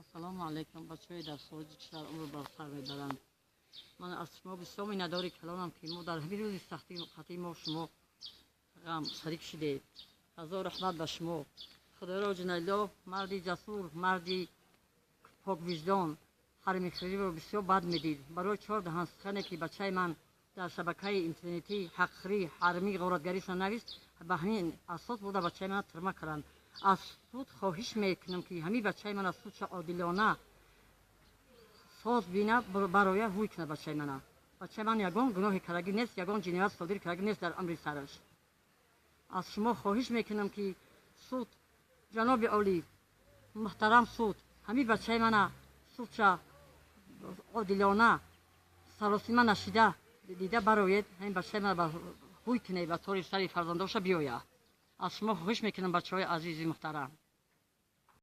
السلام علیکم بچه‌های در خارج کشور عمر بر سر میبرند. من از شما بسیار می‌نداری کلامم که ما در همین روز سختی و خطی ما شما غم شریک شدید. هزار رحمت به شما. خدا را جل مردی جسور، مردی پاک وجدان، حرم خیری رو بسیار بد میدید. برای 4 دهان سخنی که بچه من در شبکه اینترنتی حقخری حرمی غارتگری نویست، به همین اساس بوده بچه من ترمه کردند. از سود خواهش میکنم که همین بچه من از سود عادلانه ساز بینه برای روی کنه. بچه من یگان گناه کردگی نیست، یگان جنایت صادر کردگی نیست در امر سرش. از شما خواهش میکنم که سود جناب عالی محترم سود همین بچه من سود عادلانه سراسیمه نشیده دیده برایت همین بچه من روی کنه و طور سری فرزنداش بیاید. از شما خواهش میکنم بچه های عزیز محترم.